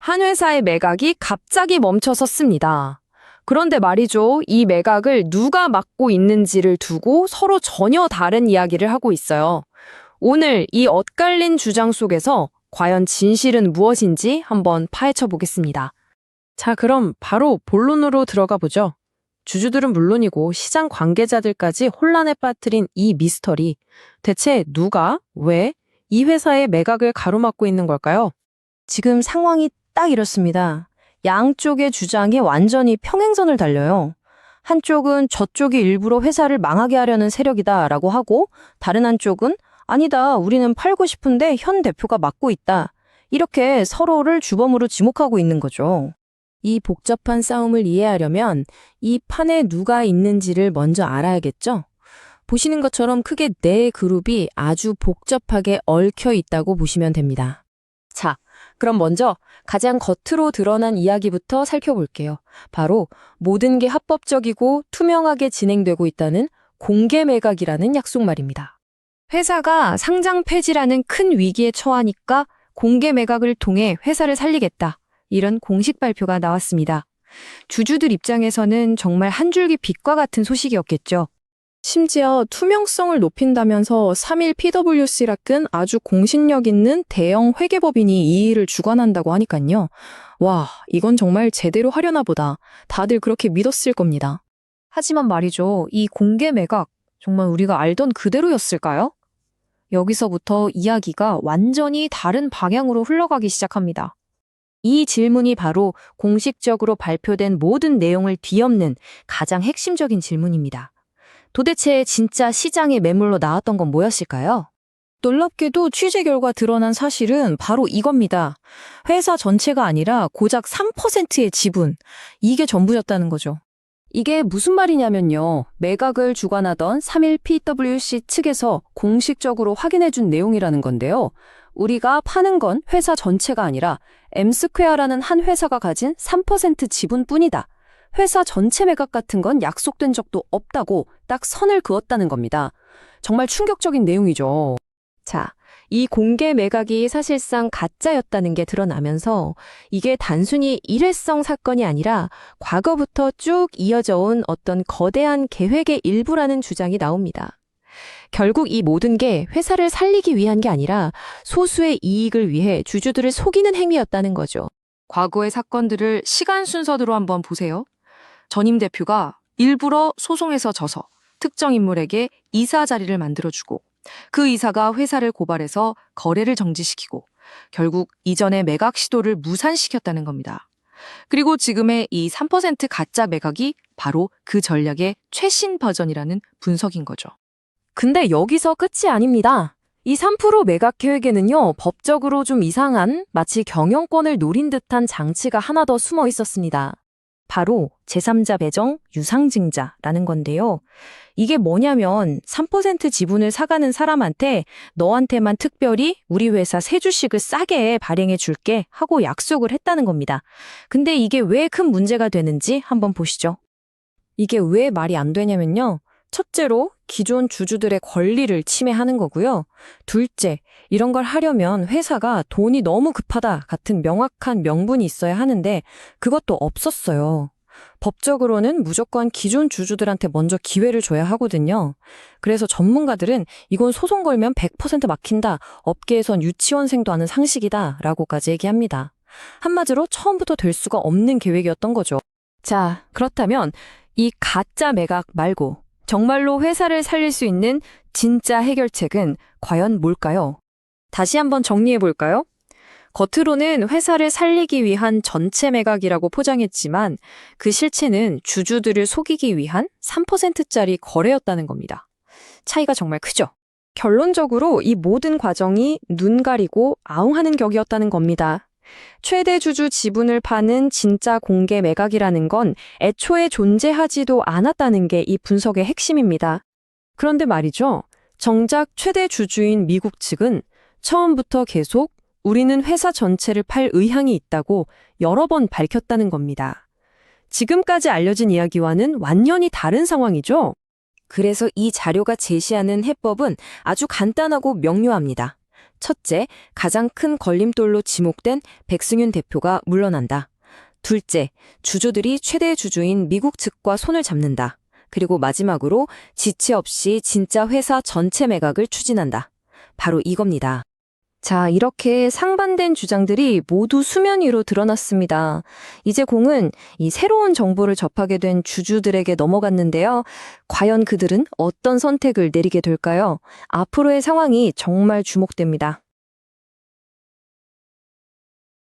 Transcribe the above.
한 회사의 매각이 갑자기 멈춰 섰습니다. 그런데 말이죠. 이 매각을 누가 맡고 있는지를 두고 서로 전혀 다른 이야기를 하고 있어요. 오늘 이 엇갈린 주장 속에서 과연 진실은 무엇인지 한번 파헤쳐 보겠습니다. 자, 그럼 바로 본론으로 들어가 보죠. 주주들은 물론이고 시장 관계자들까지 혼란에 빠뜨린 이 미스터리. 대체 누가, 왜 이 회사의 매각을 가로막고 있는 걸까요? 지금 상황이 딱 이렇습니다. 양쪽의 주장이 완전히 평행선을 달려요. 한쪽은 저쪽이 일부러 회사를 망하게 하려는 세력이다라고 하고, 다른 한쪽은 아니다, 우리는 팔고 싶은데 현 대표가 맡고 있다. 이렇게 서로를 주범으로 지목하고 있는 거죠. 이 복잡한 싸움을 이해하려면 이 판에 누가 있는지를 먼저 알아야겠죠? 보시는 것처럼 크게 네 그룹이 아주 복잡하게 얽혀 있다고 보시면 됩니다. 자, 그럼 먼저 가장 겉으로 드러난 이야기부터 살펴볼게요. 바로 모든 게 합법적이고 투명하게 진행되고 있다는 공개 매각이라는 약속 말입니다. 회사가 상장 폐지라는 큰 위기에 처하니까 공개 매각을 통해 회사를 살리겠다. 이런 공식 발표가 나왔습니다. 주주들 입장에서는 정말 한 줄기 빛과 같은 소식이었겠죠. 심지어 투명성을 높인다면서 3일 PwC라 끈 아주 공신력 있는 대형 회계법인이 이 일을 주관한다고 하니깐요. 와, 이건 정말 제대로 하려나 보다. 다들 그렇게 믿었을 겁니다. 하지만 말이죠. 이 공개 매각, 정말 우리가 알던 그대로였을까요? 여기서부터 이야기가 완전히 다른 방향으로 흘러가기 시작합니다. 이 질문이 바로 공식적으로 발표된 모든 내용을 뒤엎는 가장 핵심적인 질문입니다. 도대체 진짜 시장의 매물로 나왔던 건 뭐였을까요? 놀랍게도 취재 결과 드러난 사실은 바로 이겁니다. 회사 전체가 아니라 고작 3%의 지분, 이게 전부였다는 거죠. 이게 무슨 말이냐면요. 매각을 주관하던 3일 PwC 측에서 공식적으로 확인해준 내용이라는 건데요. 우리가 파는 건 회사 전체가 아니라 M스퀘어라는 한 회사가 가진 3% 지분뿐이다. 회사 전체 매각 같은 건 약속된 적도 없다고 딱 선을 그었다는 겁니다. 정말 충격적인 내용이죠. 자, 이 공개 매각이 사실상 가짜였다는 게 드러나면서 이게 단순히 일회성 사건이 아니라 과거부터 쭉 이어져 온 어떤 거대한 계획의 일부라는 주장이 나옵니다. 결국 이 모든 게 회사를 살리기 위한 게 아니라 소수의 이익을 위해 주주들을 속이는 행위였다는 거죠. 과거의 사건들을 시간 순서대로 한번 보세요. 전임 대표가 일부러 소송에서 져서 특정 인물에게 이사 자리를 만들어주고 그 이사가 회사를 고발해서 거래를 정지시키고 결국 이전의 매각 시도를 무산시켰다는 겁니다. 그리고 지금의 이 3% 가짜 매각이 바로 그 전략의 최신 버전이라는 분석인 거죠. 근데 여기서 끝이 아닙니다. 이 3% 매각 계획에는요, 법적으로 좀 이상한 마치 경영권을 노린 듯한 장치가 하나 더 숨어 있었습니다. 바로 제3자 배정 유상증자라는 건데요. 이게 뭐냐면 3% 지분을 사가는 사람한테 너한테만 특별히 우리 회사 세 주씩을 싸게 발행해 줄게 하고 약속을 했다는 겁니다. 근데 이게 왜 큰 문제가 되는지 한번 보시죠. 이게 왜 말이 안 되냐면요. 첫째로 기존 주주들의 권리를 침해하는 거고요. 둘째, 이런 걸 하려면 회사가 돈이 너무 급하다 같은 명확한 명분이 있어야 하는데 그것도 없었어요. 법적으로는 무조건 기존 주주들한테 먼저 기회를 줘야 하거든요. 그래서 전문가들은 이건 소송 걸면 100% 막힌다, 업계에선 유치원생도 아는 상식이다 라고까지 얘기합니다. 한마디로 처음부터 될 수가 없는 계획이었던 거죠. 자, 그렇다면 이 가짜 매각 말고 정말로 회사를 살릴 수 있는 진짜 해결책은 과연 뭘까요? 다시 한번 정리해 볼까요? 겉으로는 회사를 살리기 위한 전체 매각이라고 포장했지만 그 실체는 주주들을 속이기 위한 3%짜리 거래였다는 겁니다. 차이가 정말 크죠? 결론적으로 이 모든 과정이 눈 가리고 아웅하는 격이었다는 겁니다. 최대 주주 지분을 파는 진짜 공개 매각이라는 건 애초에 존재하지도 않았다는 게 이 분석의 핵심입니다. 그런데 말이죠. 정작 최대 주주인 미국 측은 처음부터 계속 우리는 회사 전체를 팔 의향이 있다고 여러 번 밝혔다는 겁니다. 지금까지 알려진 이야기와는 완전히 다른 상황이죠. 그래서 이 자료가 제시하는 해법은 아주 간단하고 명료합니다. 첫째, 가장 큰 걸림돌로 지목된 백승윤 대표가 물러난다. 둘째, 주주들이 최대 주주인 미국 측과 손을 잡는다. 그리고 마지막으로 지체 없이 진짜 회사 전체 매각을 추진한다. 바로 이겁니다. 자, 이렇게 상반된 주장들이 모두 수면 위로 드러났습니다. 이제 공은 이 새로운 정보를 접하게 된 주주들에게 넘어갔는데요. 과연 그들은 어떤 선택을 내리게 될까요? 앞으로의 상황이 정말 주목됩니다.